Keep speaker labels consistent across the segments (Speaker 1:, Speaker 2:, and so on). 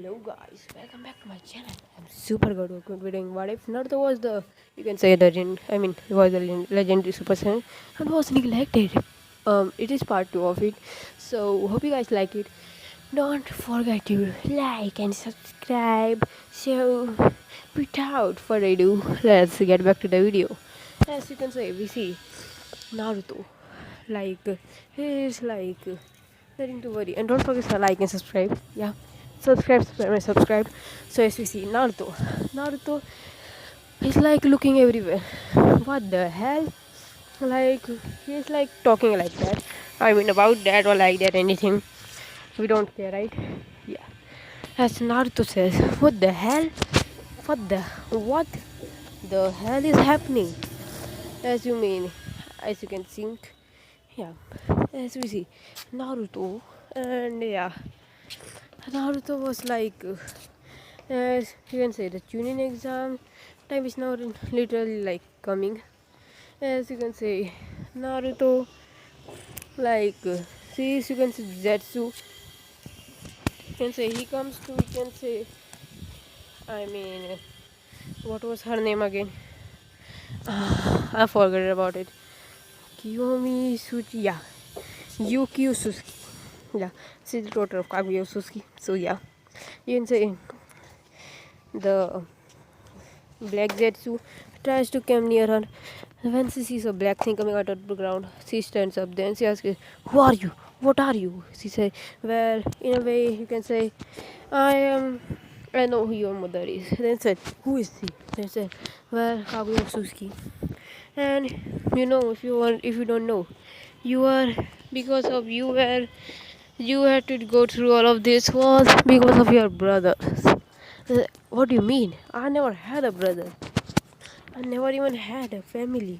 Speaker 1: Hello guys, welcome back to my channel. I'm super good. We're going to be doing what if Naruto was the, you can say the he was the legendary Super Saiyan and was neglected. It is part 2 of it. So hope you guys like it. Don't forget to like and subscribe. So without further ado, let's get back to the video. As you can say, we see Naruto. Like he's like nothing to worry. And don't forget to like and subscribe. Yeah. Subscribe. So as we see Naruto is like looking everywhere. What the hell? Like he's like talking like that. I mean about that or like that anything. We don't care, right? Yeah. As Naruto says, what the hell? What the hell is happening? As you mean, as you can think, yeah. As we see, Naruto, and yeah, Naruto was like, as you can say, the tuning exam time is now literally like coming. As you can say, Naruto, like, sees you can say Zetsu. You can say he comes to. You can say, I mean, what was her name again? I forgot about it. Kiyomi Suchi, yeah, Yuki Suzuki. Yeah, she's the daughter of Kaguya Suzuki. So yeah, you can say the Black Zetsu tries to come near her. When she sees a black thing coming out of the ground, she stands up. Then she asks, "Who are you? What are you?" She says, "Well, in a way, you can say, I am. I know who your mother is." Then said, "Who is she?" Then said, "Well, Kaguya Suzuki." And if you don't know, you are because of you where you had to go through all of this was because of your brothers. What do you mean? I never had a brother. I never even had a family.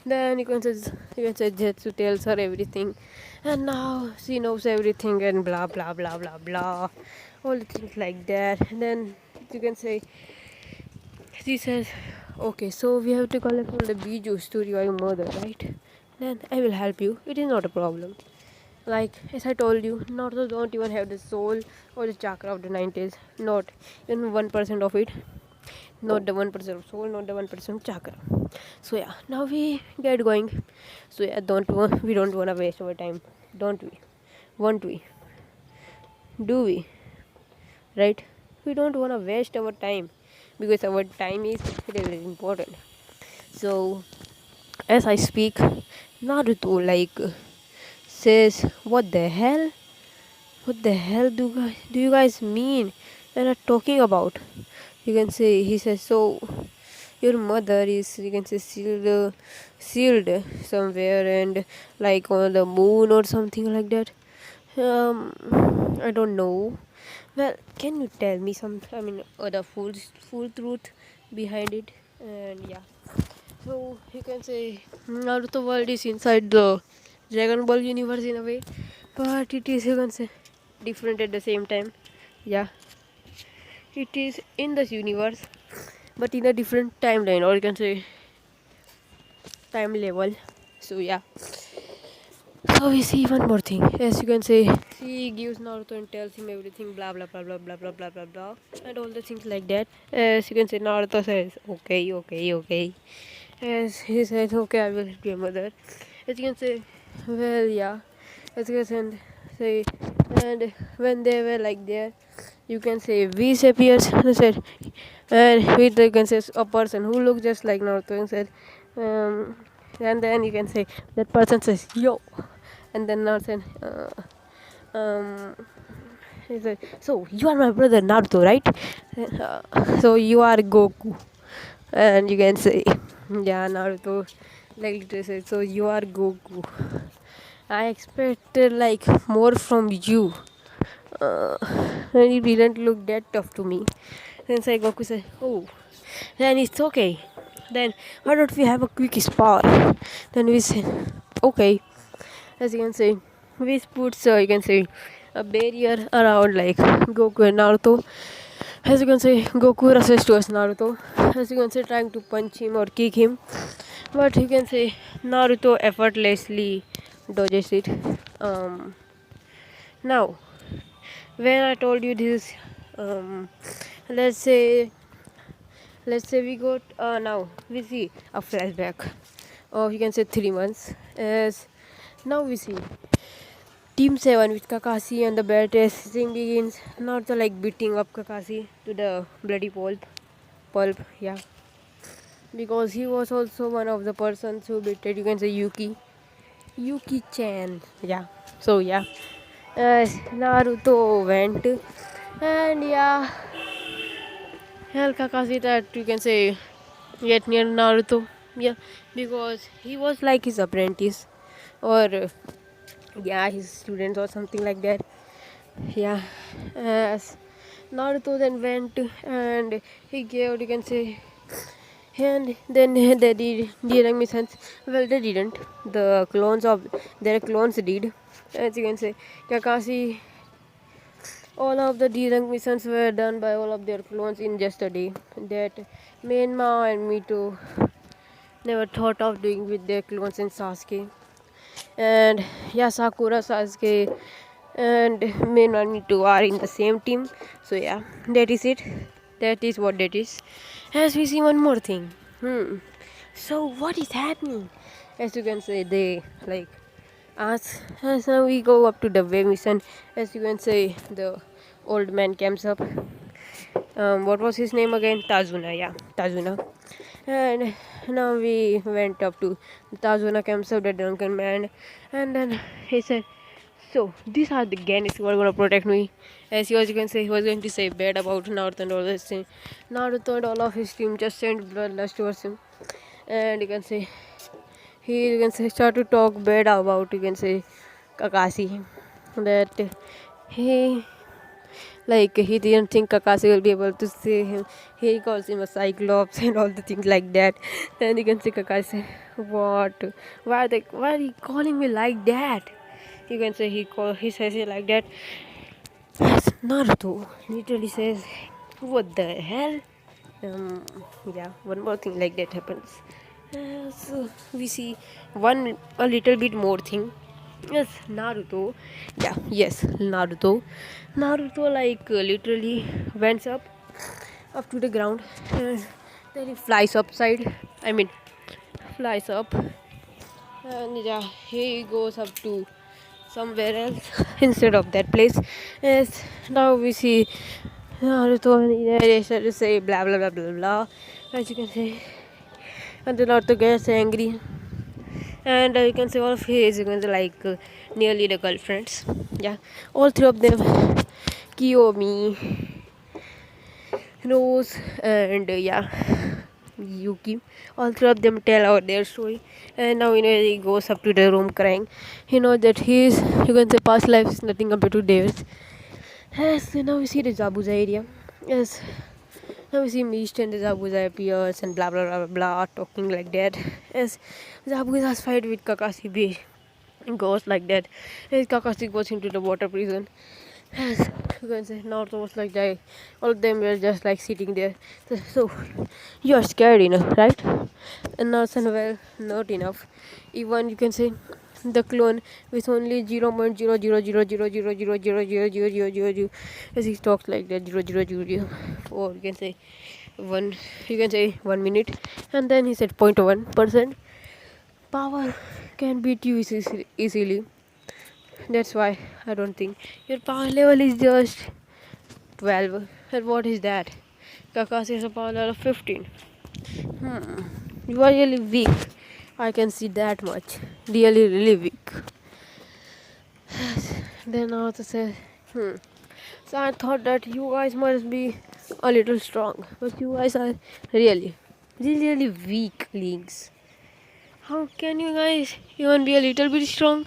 Speaker 1: Then you can say Jetsu tells her everything, and now she knows everything and blah blah blah blah blah, all the things like that. And then you can say she says, "Okay, so we have to collect all the bijus to your mother, right? Then I will help you. It is not a problem." Like as I told you, Naruto don't even have the soul or the chakra of the 90s. Not even 1% of it. Not the 1% of soul, not the 1% chakra. So yeah, now we get going. So yeah, we don't wanna waste our time, don't we? Won't we? Do we? Right? We don't wanna waste our time because our time is really important. So as I speak, Naruto says, "What the hell? What the hell do you guys mean? What are talking about?" You can say he says so. Your mother is you can say sealed somewhere and like on the moon or something like that. I don't know. Well, can you tell me some? I mean, the full truth behind it? And yeah, so you can say Naruto world is inside the Dragon Ball universe in a way, but it is you can say different at the same time. Yeah, it is in this universe, but in a different timeline, or you can say time level. So yeah. So we see one more thing. As you can say, she gives Naruto and tells him everything, blah blah blah blah blah blah blah blah blah, and all the things like that. As you can say, Naruto says, "Okay, okay, okay." As he says, "Okay, I will help your mother." As you can say, well, yeah. As you can say, and when they were like there, you can say Whis appears and said, and with you can say a person who looks just like Naruto and said, and then you can say that person says yo, and then Naruto said, he said, "So you are my brother Naruto, right? So you are Goku," and you can say, "Yeah, Naruto." Like literally said, "So you are Goku." I expected like more from you. And it didn't look that tough to me. Then Sai Goku said, "Oh, then it's okay. Then why don't we have a quick spar?" Then we said, "Okay." As you can say, we put you can say a barrier around like Goku and Naruto. As you can say, Goku rushes towards Naruto. As you can say, trying to punch him or kick him, but you can say Naruto effortlessly dodges it. Now when I told you this Um, let's say we got now we see a flashback of, you can say, 3 months. As now we see Team 7 with Kakashi, and the battle thing begins. Not the like beating up Kakashi to the bloody pulp, yeah, because he was also one of the persons who betrayed, you can say, Yuki-chan, yeah. So yeah, Naruto went, and yeah, hell, Kakashi that, you can say, get near Naruto, yeah, because he was like his apprentice, or yeah, his student or something like that. Yeah, as Naruto then went and he gave, you can say, and then they did during missions. Well, they didn't. The clones of their clones did. As you can say, Kakashi, all of the derank missions were done by all of their clones in just a day. That Menma and Mito never thought of doing with their clones in Sasuke. And yeah, Sakura, Sasuke, and Menma and Mito are in the same team. So yeah, that is it. That is what that is. As we see one more thing. So what is happening? As you can say, they like as now we go up to the way mission. As you can say, the old man comes up. What was his name again? Tazuna, yeah, Tazuna. And now we went up to Tazuna comes up, the drunken man, and then he said, "So these are the Ganis who are gonna protect me." As he was, you can say, he was going to say bad about Naruto and all this thing. Naruto and all of his team just sent bloodlust towards him, and you can say he, you can say, start to talk bad about, you can say, Kakashi, that he he didn't think Kakashi will be able to see him. He calls him a cyclops and all the things like that. Then you can see Kakashi, what? Why are you calling me like that? You can say he says it like that. As Naruto literally says, what the hell? Um, yeah, one more thing like that happens. So we see a little bit more thing. Yes, Naruto. Yeah, yes, Naruto. Naruto literally went up to the ground, and then he flies upside. I mean, flies up, and yeah, he goes up to somewhere else instead of that place. Yes, now we see Naruto, and they start to say blah blah blah blah blah, as you can say, and then Naruto gets angry, and you can say all of his, you can say, nearly the girlfriends, yeah, all three of them, Kiyomi, Rose, and yeah, Yuki, all three of them tell out their story. And now he goes up to the room crying. He knows that his, you can say, past life is nothing compared to theirs. Yes, now we see the Zabuza area. Yes, now we see Mist and the Zabuza appears and blah blah blah blah blah, talking like that. Yes, Zabuza's fight with Kakashi goes like that. Yes, Kakashi goes into the water prison. Yes, you can say Naruto was like that. All of them were just like sitting there. So you are scared enough, right? And Naruto, well, not enough. Even, you can say, the clone with only 0.0000000000000, as he talks like that, 0.000, or you can say one, you can say 1 minute, and then he said 0.1% power can beat you easily. That's why I don't think your power level is just 12. And what is that? Kakashi has a power level of 15. You are really weak. I can see that much. Really, really weak. Then Arthur says, So I thought that you guys must be a little strong. But you guys are really, really, really weaklings. How can you guys even be a little bit strong?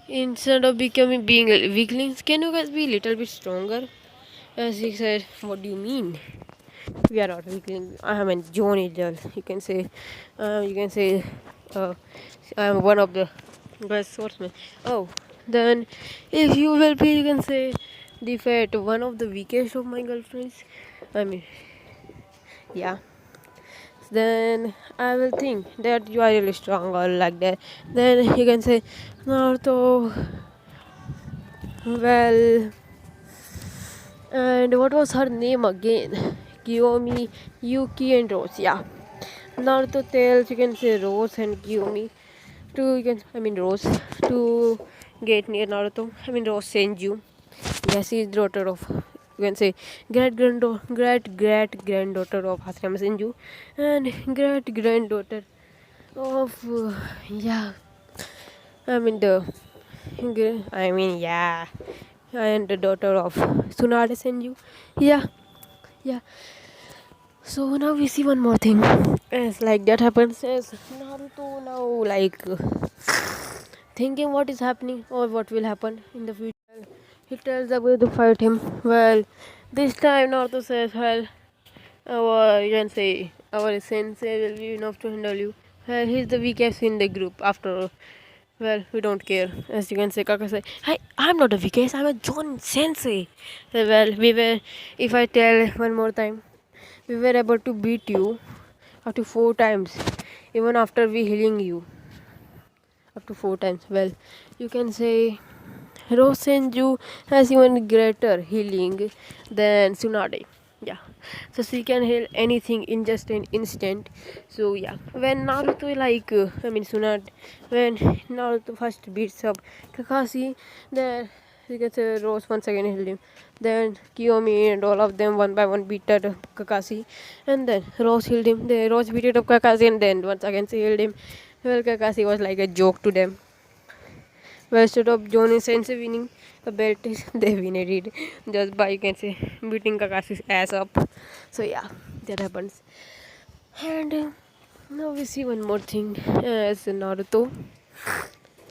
Speaker 1: Instead of being weaklings, can you guys be a little bit stronger? As he said, what do you mean? We are not weakling. I am a Johnny Dell. You can say, uh, I am one of the best swordsmen. Oh, then if you will be, you can say, defeat one of the weakest of my girlfriends. I mean, yeah. Then I will think that you are really strong or like that. Then you can say, Naruto, well, And what was her name again? Kiyomi, Yuki, and Rose. Yeah. Naruto tells, you can say, Rose and Kiyomi to, Rose to get near Naruto. Rose Senju. Yes, he is daughter of, you can say, great granddaughter of Hashirama Senju, and great granddaughter of, yeah, the, yeah, and the daughter of Tsunade Senju. Yeah, yeah. So now we see one more thing. As like that happens, as Naruto now like thinking what is happening or what will happen in the future. He tells the way to fight him. Well, this time Naruto says, well, our, you can say, our sensei will be enough to handle you. Well, he's the weakest in the group after all. Well, we don't care. As you can say, Kaka say, hey, I'm not a weakest, I'm a John Sensei. Well, we were, if I tell one more time, we were able to beat you up to 4 times, even after we healing you up to 4 times. Well, you can say Rosenju has even greater healing than Tsunade. Yeah, so she can heal anything in just an instant. So yeah, when Naruto Tsunade, when Naruto first beats up Kakashi, then you can say Rose once again healed him. Then Kiyomi and all of them one by one beat up Kakashi, and then Rose healed him. Then Rose beat up Kakashi, and then once again she healed him. Well, Kakashi was like a joke to them. Well, instead of Johnny Sensei winning a belt, they win it just by, you can say, beating Kakashi's ass up. So yeah, that happens. And now we see one more thing as Naruto.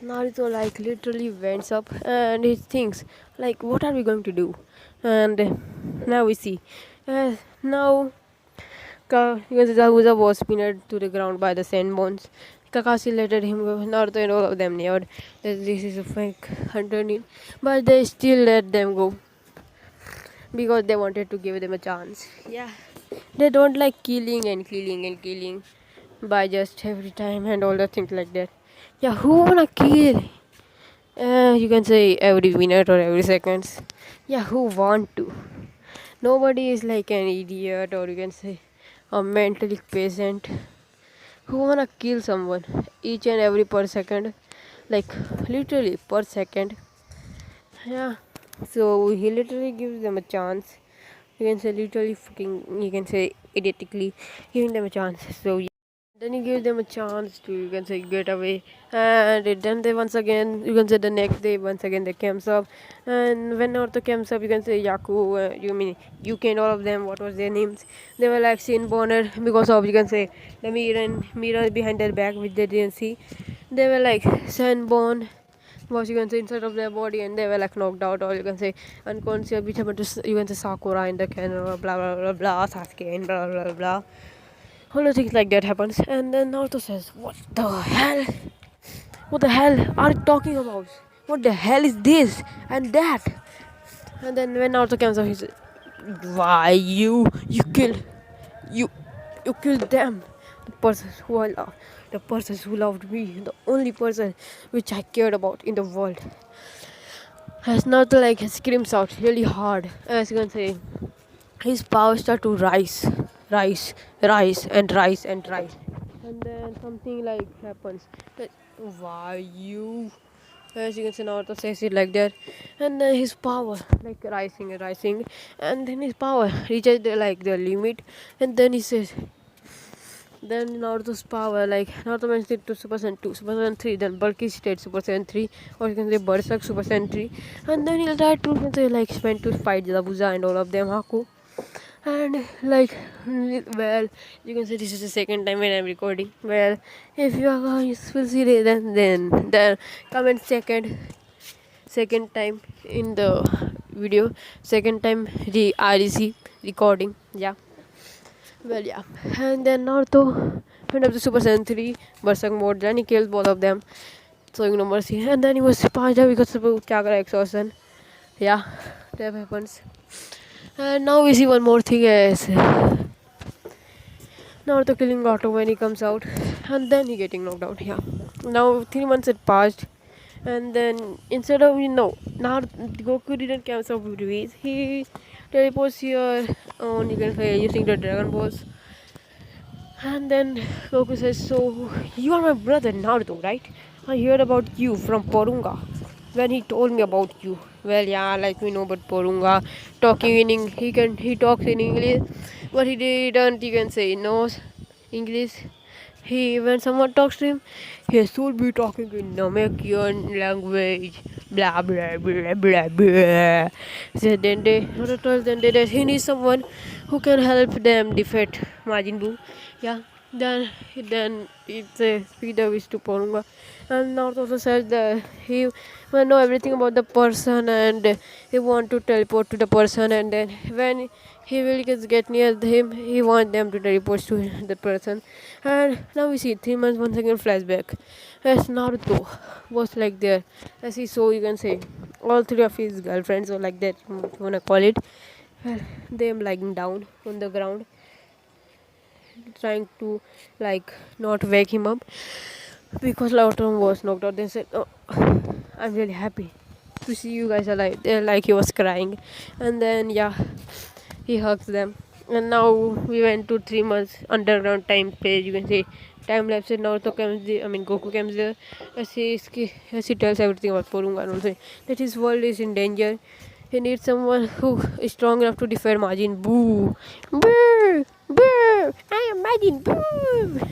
Speaker 1: Naruto like literally went up and he thinks like, what are we going to do? And now we see. Now Zabuza was pinned to the ground by the sand bones. Kakashi let him go. Naruto and all of them knew that this is a fake hunter need, but they still let them go because they wanted to give them a chance. Yeah, they don't like killing by just every time and all the things like that. Yeah, who wanna kill? You can say every minute or every seconds. Yeah, who want to? Nobody is like an idiot or you can say a mentally patient who wanna kill someone each and every per second, like literally per second. Yeah, so he literally gives them a chance. You can say literally fucking, you can say idiotically giving them a chance. So yeah. Then he gives them a chance to, you can say, get away, and then they once again, you can say the next day once again they comes up, and when Naruto comes up, you can say Yaku, Yuki and all of them. What was their names? They were like seen bonner because of, you can say, the mirror behind their back which they didn't see. They were like sunborn was, you can say, inside of their body, and they were like knocked out or you can say unconscious, which happened to, you can say, Sakura in the can, blah blah blah blah, Sasuke and blah blah blah. All the things like that happens, and then Naruto says, "What the hell? What the hell are you talking about? What the hell is this and that?" And then when Naruto comes up, he says, "Why you killed you you killed them? The person who I love, the person who loved me, the only person which I cared about in the world." As Naruto like screams out really hard, as you can say, his powers start to rise, and then something like happens. Like, why you? As you can see, Naruto says it like that, and then his power like rising, and then his power reaches the limit, and then he says. Then Naruto's power, like Naruto mentioned it to Super Saiyan 2, Super Saiyan 3, then Bulky State Super Saiyan 3, or you can say Berserk Super Saiyan 3, and then he'll try to, you can say, like spend to fight Zabuza and all of them, Haku. And like, well, you can say this is the second time when I'm recording. Well, if you are going to see it, then comment second time in the video, second time the REC recording. Yeah. Well, yeah. And then Naruto went up to Super Saiyan 3 Berserk mode. Then he kills both of them, showing no mercy. And then he was passed out because of chakra exhaustion. Yeah, that happens. And now we see one more thing as Naruto killing Gato when he comes out, and then he getting knocked out. Yeah. Now 3 months had passed, and then instead of Naruto, Goku didn't come up with ways. He teleports here on, you can say, using the Dragon Balls. And then Goku says, "So you are my brother Naruto, right? I heard about you from Porunga when he told me about you." Well, yeah, like we know about Porunga, talking in he talks in English, but he didn't. You can say knows English. He when someone talks to him, he should be talking in Namekian language. Blah blah blah blah blah. So then they he needs someone who can help them defeat Majin Buu. Yeah. Then it's a speed is to Porunga, and North also says that he will know everything about the person, and he want to teleport to the person, and then when he will get near him, he want them to teleport to the person. And now we see 3 months once again flashback as Naruto was like there, as he saw, you can say, all three of his girlfriends were like that, you wanna call it, well, them lying down on the ground trying to like not wake him up because Lautaro was knocked out. They said, "Oh, I'm really happy to see you guys alive." Like he was crying, and then yeah, he hugs them. And now we went to 3 months underground time page. You can say time lapse. And Naruto comes there. I mean Goku comes there. As he tells everything about Porunga and also that his world is in danger. He needs someone who is strong enough to defeat Majin Buu. Boo! Boo! I am Majin Buu!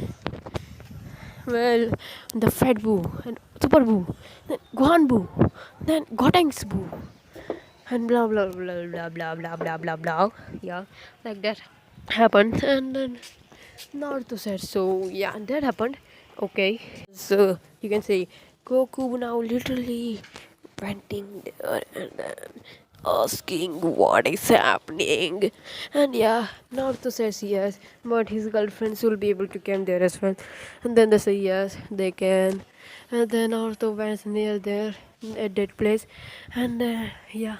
Speaker 1: Well, the Fat Buu, and Super Buu, then Gohan Buu, then Gotenks Buu, and blah blah blah blah blah blah blah blah blah. Yeah, like that happened, and then Naruto said so. Yeah, that happened. Okay, so you can say Goku now literally venting there and then asking what is happening. And yeah, Naruto says yes, but his girlfriends will be able to come there as well. And then they say yes, they can. And then Naruto went near there at that place. And yeah,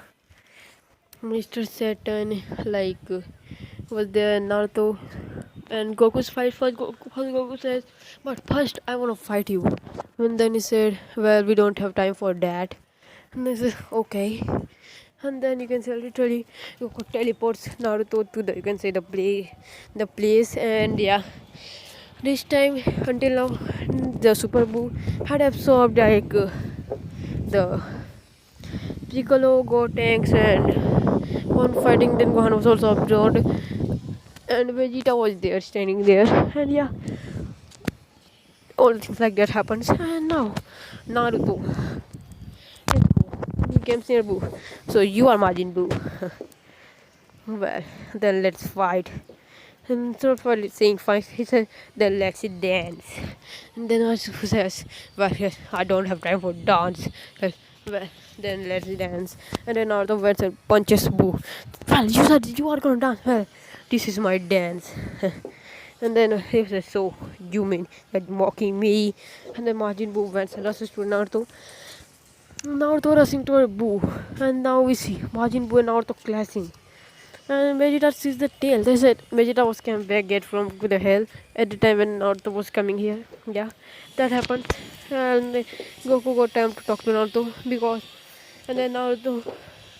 Speaker 1: Mr. Satan was there. Naruto and Goku's fight first. Goku says, "But first, I want to fight you." And then he said, "Well, we don't have time for that." And they said, "Okay." And then you can say literally Goku teleports Naruto to the, you can say, the place, and yeah, this time until now the Super Buu had absorbed the Piccolo, Gotenks, and one fighting. Then Gohan was also absorbed, and Vegeta was there standing there, and yeah, all things like that happens. And now Naruto becomes near Buu. So you are Majin Buu. Well, then let's fight. And so for saying fight, he said, "Then let's dance." And then Naruto says, "Well, yes, I don't have time for dance." Well, then let's dance. And then Naruto went and punches Buu. "Well, you said you are gonna dance. Well, this is my dance." And then he said, "So you mean that mocking me?" And then Majin Buu went and rushes to Naruto. Naruto rushing toward Buu. And now we see Majin Buu and Naruto clashing. And Vegeta sees the tail. They said Vegeta was coming back get from the hell at the time when Naruto was coming here. Yeah, that happened. And Goku got time to talk to Naruto because, and then Naruto,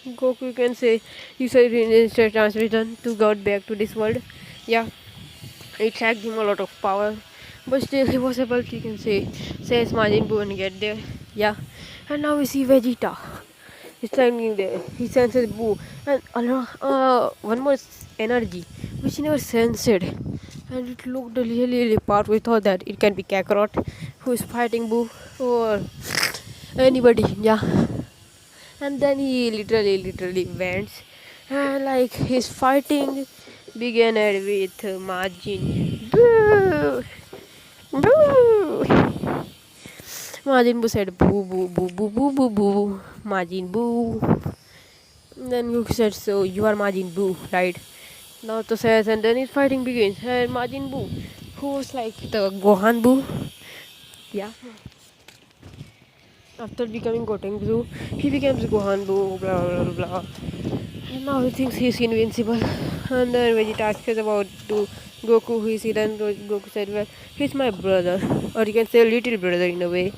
Speaker 1: Goku can say, you said in instant transmission to get back to this world. Yeah, it sacked him a lot of power, but still he was able to, you can say, says Majin Buu and get there. Yeah, and now we see Vegeta. He's standing there. He senses Boo and one more energy which he never sensed. And it looked really part. We thought that it can be Kakarot who is fighting Boo or anybody. Yeah. And then he literally went. And like his fighting began with Majin Boo. Boo. Majin Buu said boo boo boo boo boo boo boo. Majin Buu. Then Goku said, "So you are Majin Buu, right?" Naruto says, and then his fighting begins. And Majin Buu, who was like the Gohan Buu, yeah. After becoming Gotenks Buu, he becomes Gohan Buu, blah blah blah. And now he thinks he's invincible. And then Vegeta asks about to Goku, who is he? Then Goku said, "Well, he's my brother, or you can say little brother in a way.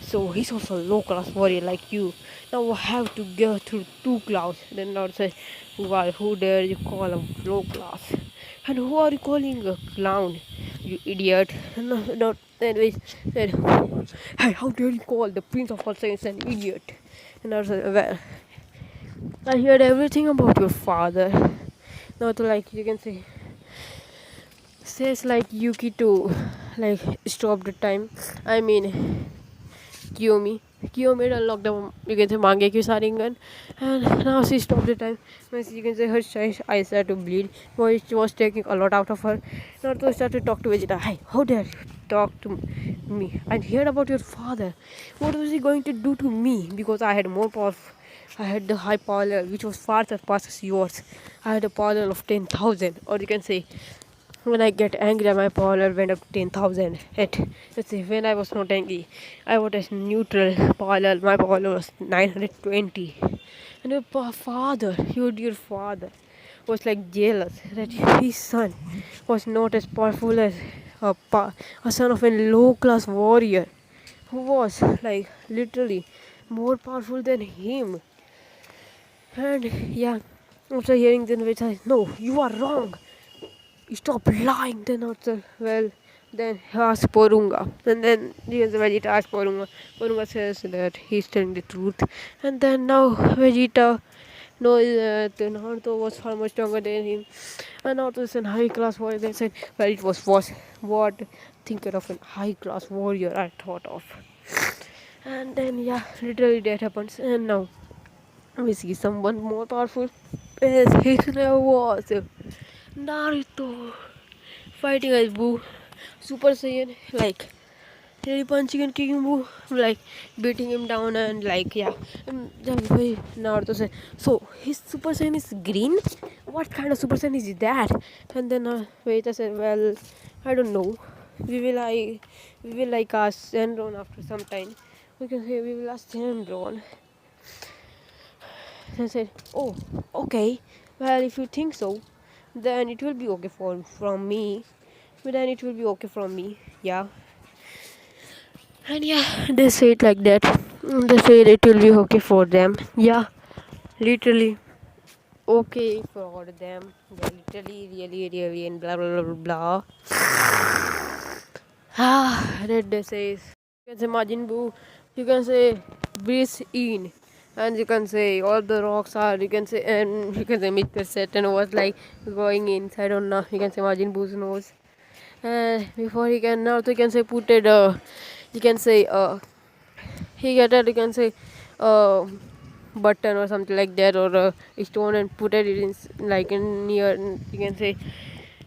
Speaker 1: So he's also a low class warrior like you." Now I have to go through two clouds. Then Lord said, who dare you call a low class? And who are you calling a clown? You idiot. No, no, then we said, hey, how dare you call the Prince of all Saints an idiot? And I said, well, I heard everything about your father. Not like you can say, says like Yuki to like stop the time. I mean, Kiyomi. Kiyomi unlocked the you can say Mangekyo Sharingan, and now she stopped the time. When you can say her eyes started to bleed, because she was taking a lot out of her. Naruto started to talk to Vegeta. Hey, how dare you talk to me? I heard about your father. What was he going to do to me? Because I had more power. I had the high power level, which was far surpasses yours. I had a power level of 10,000, or you can say when I get angry, my power level went up to 10,000. Let's say when I was not angry, I was at neutral power level. My power level was 920. And your father, was like jealous that his son was not as powerful as a son of a low-class warrior who was like literally more powerful than him. And yeah, after hearing this, which I no, you are wrong. Stop lying. Then also, well, then he asked Porunga. And then Vegeta asked Porunga. Porunga says that he's telling the truth. And then now Vegeta knows that Naruto was far more stronger than him. And Naruto is a high class warrior. They said, well, it was what thinker of a high class warrior I thought of. And then, yeah, literally that happens. And now we see someone more powerful as his name was Naruto fighting as Boo, Super Saiyan, like really punching and kicking Boo, like beating him down and like yeah. And then Naruto said, so his Super Saiyan is green? What kind of Super Saiyan is that? And then Vegeta said, well, I don't know. We will ask Shenron after some time. We can say we will ask Shenron. I said, oh, okay. Well, if you think so, then it will be okay from me. But then it will be okay from me. Yeah. And yeah, they say it like that. They say it will be okay for them. Yeah, literally okay for them. They're literally really and blah blah blah blah. That they say. You can say Majin Buu. You can say breathe in. And you can say all the rocks are, you can say, and you can say Mr. Satan was like going inside on, you can say Majin Buu's nose. And before he can, now you can say put it, you can say, he get it, you can say, button or something like that, or a stone and put it in, like in near, you can say,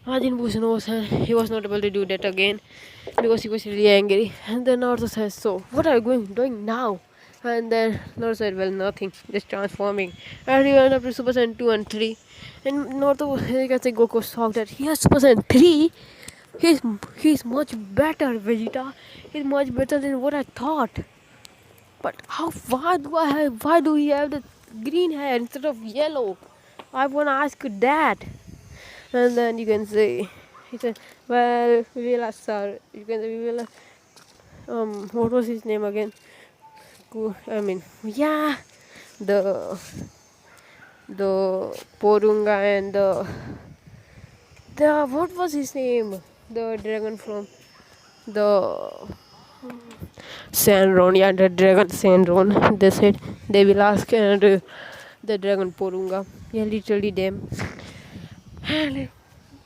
Speaker 1: Majin Buu's nose, and he was not able to do that again because he was really angry. And then Naruto says, so, what are you doing now? And then Naruto said, well, nothing, just transforming. And he went up to Super Saiyan 2 and 3. And Naruto, you can say, Goku shocked that he has Super Saiyan 3. He's much better, Vegeta. He's much better than what I thought. But why do he have the green hair instead of yellow? I wanna ask you that. And then you can say, he said, well, we will ask sir. You can say, we will what was his name again? I mean, yeah, the Porunga and the what was his name? The dragon from the Sandron, yeah, the dragon Sandron. They said they will ask and the dragon Porunga. Yeah, literally them. And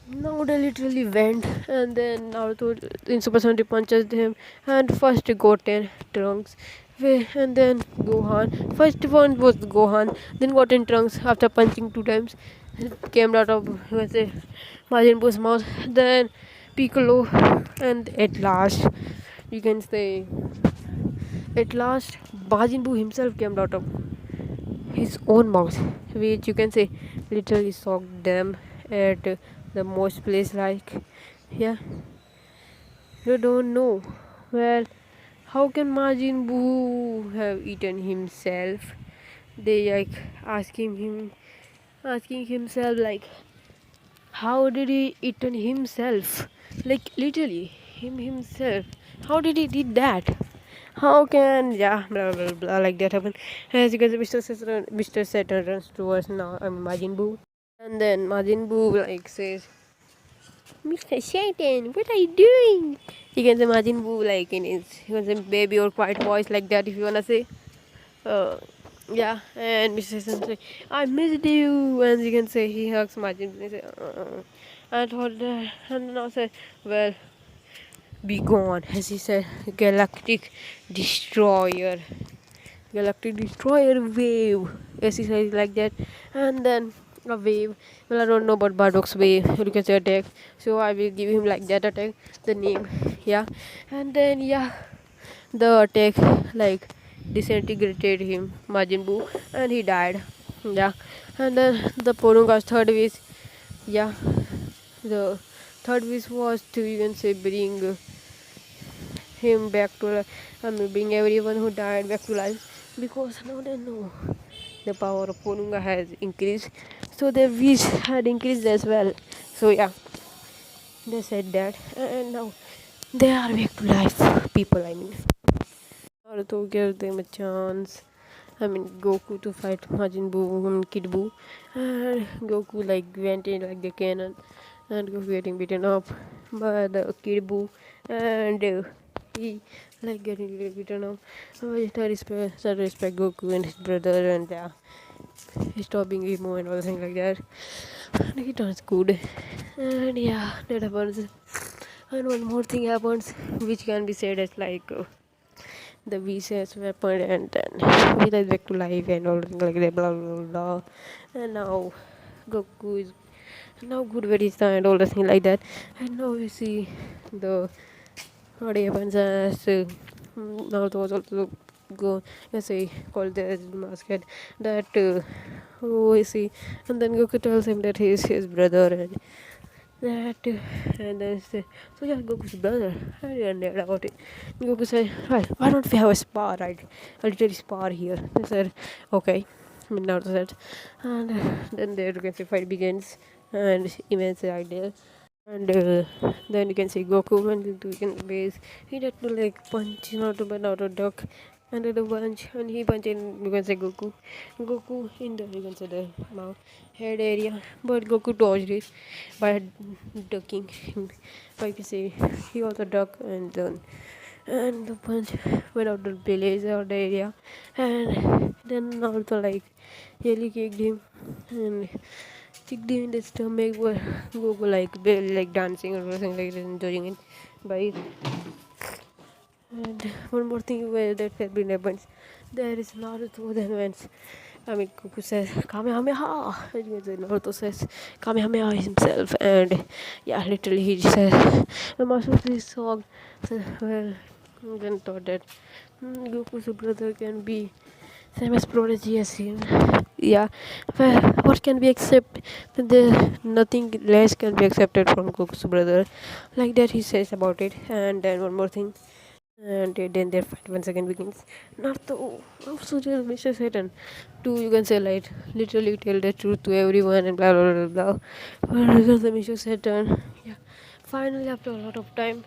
Speaker 1: now they literally went, and then Naruto in Super Saiyan punches them, and first Goten, Trunks, and then Gohan. First one was Gohan, then Goten Trunks after punching 2 times. It came out of say Majin Buu's mouth, then Piccolo, and at last you can say Majin Buu himself came out of his own mouth, which you can say literally shocked them at the most place. Like, yeah, you don't know. Well, how can Majin Buu have eaten himself? They like asking himself like, how did he eaten himself? Like literally himself. How did he did that? How can blah blah blah like that happen? As you can see, Mr. Saturn runs towards now Majin Buu, and then Majin Buu like says, "Mr. Satan, what are you doing?" You can say Majin Buu like in his you can say baby or quiet voice like that if you wanna say. Uh, yeah, and Mr. Satan say, "I missed you," and you can say he hugs Majin Buu and say, I thought that, and now say, well, be gone, as he said, galactic destroyer. Galactic destroyer wave, as he says like that, and then a wave. Well, I don't know about Bardock's wave, you can say attack, so I will give him like that attack, the name, yeah, and then the attack like disintegrated him, Majin Buu, and he died, yeah, and then the Porunga's third wish, yeah, the third wish was to you can say bring him back to life. I mean, bring everyone who died back to life because now they know the power of Ponunga has increased, so their wish had increased as well. So yeah, they said that, and now they are back to life. People, I mean, Naruto gave them a chance. I mean, Goku to fight Majin Buu and Kid Buu, and Goku like went in like the cannon, and Goku getting beaten up by the Kid Buu, and he like getting beaten up. Started respect Goku and his brother, and he stopped being emo and all things like that. And he turns good, and yeah, that happens. And one more thing happens, which can be said as like. The VCS weapon and then he is back to life and all like that blah blah blah and now Goku is now good with his and all the thing like that and now we see the what happens as now it was also go let's say called the mascot that we see and then Goku tells him that he is his brother and that and then say, so yeah, Goku's brother. I didn't know about it. Goku said, well, why don't we have a spa, right? A little spa here. They said, okay. I mean, Naruto said, and then the you can say fight begins, and immense idea. And then you can see Goku went into base. He had to like punch Naruto, but Naruto duck under the punch, and he punched in you can say Goku in the you can say the mouth head area, but Goku dodged it by ducking. But you can say he also ducked and the punch went out the village or the area, and then Naruto like really kicked him and kicked him in the stomach where Goku like barely like dancing or something like that enjoying it by it. And one more thing where that has been happens, there is Naruto then went I mean Goku says Kamehameha and you can say Naruto says Kamehameha himself and yeah literally he says the master of this song so, well then thought that Goku's brother can be same as prodigy as him. Yeah, well, what can be accepted? The nothing less can be accepted from Goku's brother, like that he says about it. And then one more thing, and then their fight once again begins. Naruto also just Mr. Satan to you can say like literally tell the truth to everyone and blah blah blah blah. But because the Mr. Satan, yeah, finally after a lot of time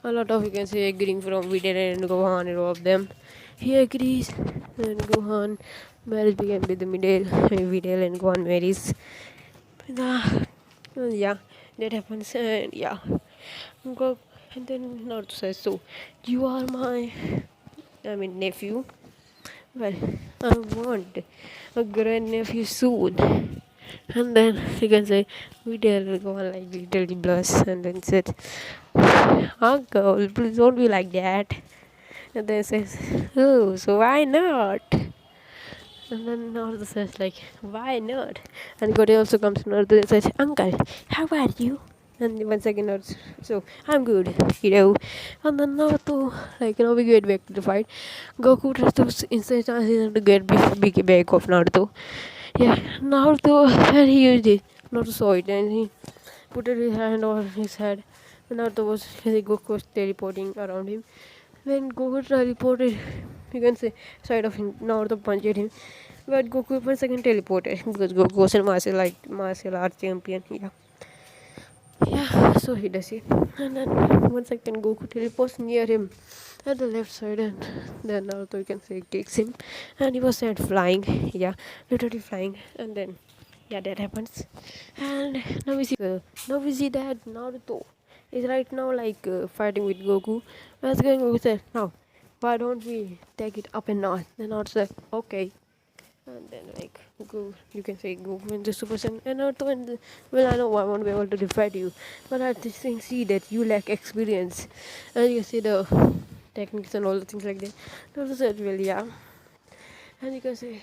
Speaker 1: a lot of you can say agreeing from Vidya and Gohan and all of them. He agrees and Gohan marriage began with the middle Vidya and Gohan marries. Yeah, that happens and yeah. Go and then Naruto says so you are my I mean nephew. Well I want a grand nephew soon. And then you can say Vidya will go on like literally blush and then said uncle, please don't be like that. And then says, oh, so why not? And then Naruto says, like, why not? And Goten also comes to Naruto and says, uncle, how are you? And once again, Naruto, so I'm good, you know. And then Naruto, like, we get back to the fight. Goku tries to insist on him to get big back of Naruto. Yeah, Naruto, and he used it. Naruto saw it and he put his hand on his head. Naruto was Goku was teleporting around him. When Goku teleported, you can say side of him. Naruto punched him, but Goku once again teleported because Goku was a martial arts champion. Yeah. So he does it, and then once again Goku teleports near him, at the left side, and then Naruto, you can say, kicks him, and he was sent flying. Yeah, literally flying, and then yeah, that happens. And now we see that Naruto is right now like fighting with Goku. What's going on? Goku said, now why don't we take it up a notch? Then Naruto said, okay. And then like go, you can say Goku and the Super Saiyan and Naruto and well, I know I won't be able to defeat you, but I just think see that you lack experience, and you see the techniques and all the things like that. Naruto said, well, yeah. And you can say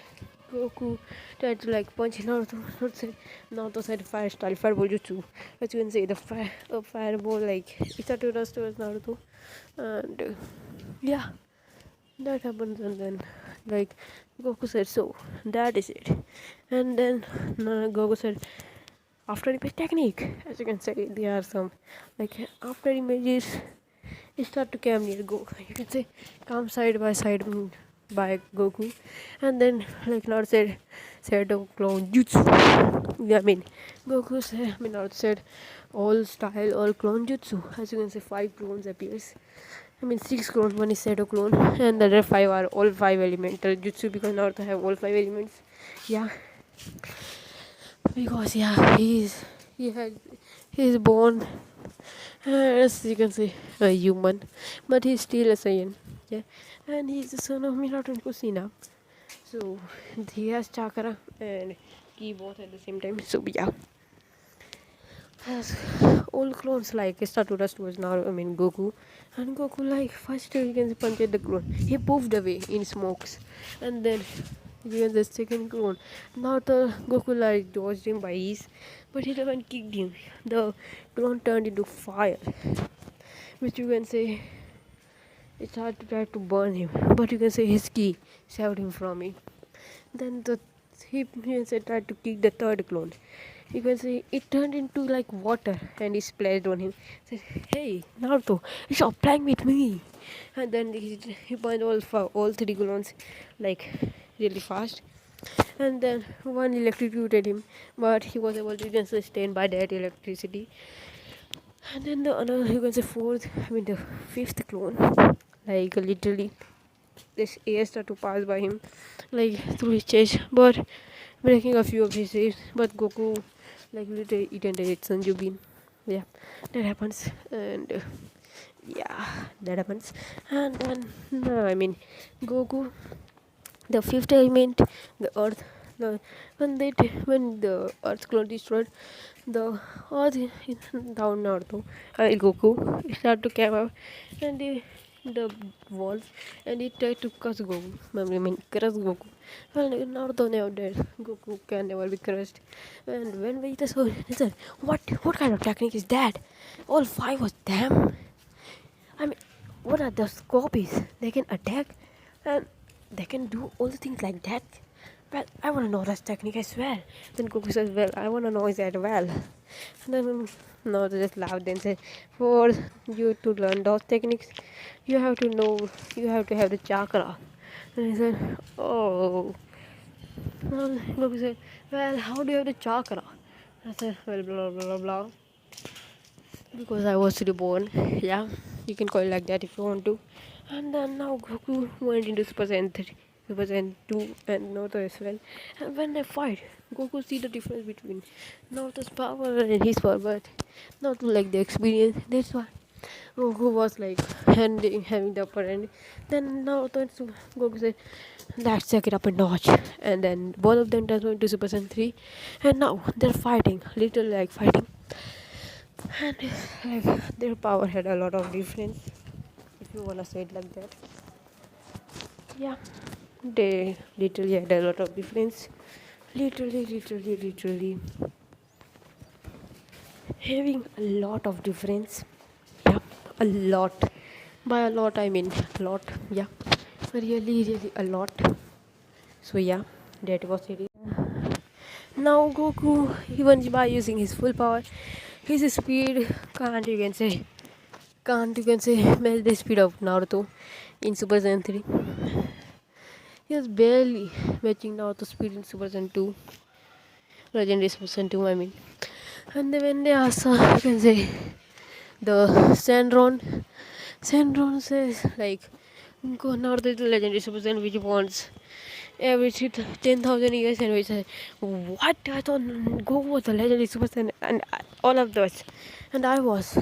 Speaker 1: Goku tried to like punch Naruto. Naruto said fire style, fireball jutsu. As you can say, the fireball like it started to rush towards Naruto, and yeah, that happens. And then like Goku said, so that is it. And then Goku said, after image technique. As you can say, there are some like after images. You start to come near Goku. You can say come side by side by Goku, and then like Naruto said of clone jutsu. Yeah, I mean Goku said, I mean Naruto said all style, all clone jutsu. As you can say, 5 clones appears. I mean 6 clones. One is Shadow clone, and the other 5 are all 5 elemental jutsu because Naruto have all 5 elements. Yeah, because yeah, he's born as you can say a human, but he's still a Saiyan. Yeah, and he's the son of Minato and Kusina. So he has chakra and ki both at the same time. So yeah, as all clones like Staturas was now I mean Goku, and Goku like first you can punch the clone. He moved away in smokes, and then even the second clone. Now the Goku like dodged him by ease, but he never kicked him. The clone turned into fire, which you can say it's hard to try to burn him, but you can say his ki saved him from it. Then he can say tried to kick the third clone. You can say it turned into like water and he splashed on him. Said, "Hey Naruto, stop playing with me!" And then he burned all 3 clones like really fast. And then one electrocuted him, but he was able to just sustain by that electricity. And then the another you can say fourth, I mean the fifth clone, like literally this air started to pass by him like through his chest, but breaking a few of his ribs. But Goku like literally eaten its Sanju. Yeah, that happens, and yeah, that happens. And then no, I mean Goku, the fifth element, the earth. When the earth clone destroyed, the earth down Naruto, Goku started to come up, and the walls, and he tried to crush Goku. I mean crush Goku. And Naruto never did. Goku can never be crushed. And when Vegeta saw it, he said, "What kind of technique is that? All 5 was them. I mean, what are those copies? They can attack, and they can do all the things like that. Well, I want to know that technique as well." Then Goku says, "Well, I want to know is that well." And then Naruto just laughed and said, "For you to learn those techniques, you have to know, you have to have the chakra." And he said, "Oh." And Goku said, "Well, how do you have the chakra?" I said, "Well, blah blah blah blah. Because I was reborn." Yeah, you can call it like that if you want to. And then now Goku went into Super Saiyan 3, Super Saiyan 2, and Naruto as well. And when they fight, Goku see the difference between Naruto's power and his power, but not like the experience. That's why Goku was like having the upper end. Then Naruto and Goku said, "Let's take it up a notch." And then both of them transformed into Super Saiyan 3, and now they're fighting, literally like fighting. And like their power had a lot of difference, if you wanna say it like that. Yeah, they literally had a lot of difference. Literally having a lot of difference. Yeah, a lot. By a lot I mean a lot. Yeah, really a lot. So yeah, that was it. Now Goku, even by using his full power, his speed can't you can say match the speed of Naruto in Super Saiyan 3. He was barely matching Naruto's speed in Super Saiyan 2, Legendary Super Saiyan 2, I mean. And then when they also, you can say, the Sandron, Sandron says like go now the legendary Super Saiyan which wants every 10,000 years, and we said what, I thought Goku was the legendary Super Saiyan and all of those, and I was.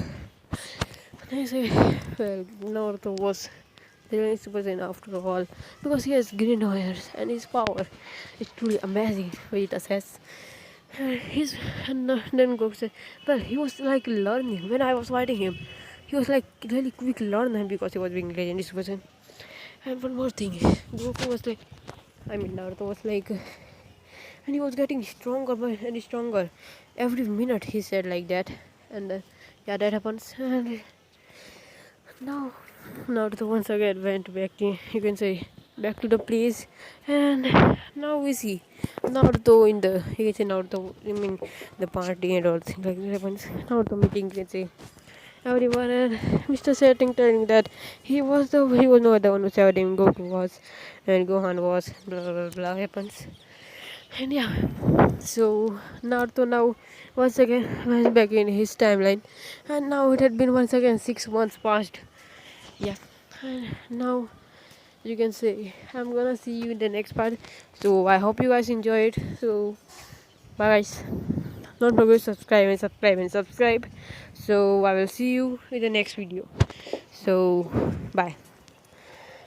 Speaker 1: I say, well, Naruto was the legendary Super Saiyan after all, because he has green hairs and his power is truly amazing. Vegeta says. He's and then Goku said, well, he was like learning when I was fighting him. He was like really quick learner because he was being legendary Super Saiyan. And one more thing, Goku was like, I mean Naruto was like, and he was getting stronger and stronger every minute. He said like that, and yeah, that happens. And now Naruto once again went back to, you can say, back to the place, and now we see Naruto in the, you can say Naruto, I mean the party and all things like that happens. Naruto meeting, you can say everyone, and Mr. Setting telling that he was not the one who said him, Goku was, and Gohan was, blah blah blah happens. And yeah, so Naruto now once again went back in his timeline, and now it had been once again 6 months past. Yeah, and now you can say I'm gonna see you in the next part. So I hope you guys enjoy it. So bye guys, don't forget to subscribe. So I will see you in the next video. So bye,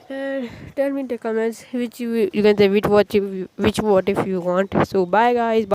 Speaker 1: and tell me in the comments which you can say which what if you want. So bye guys.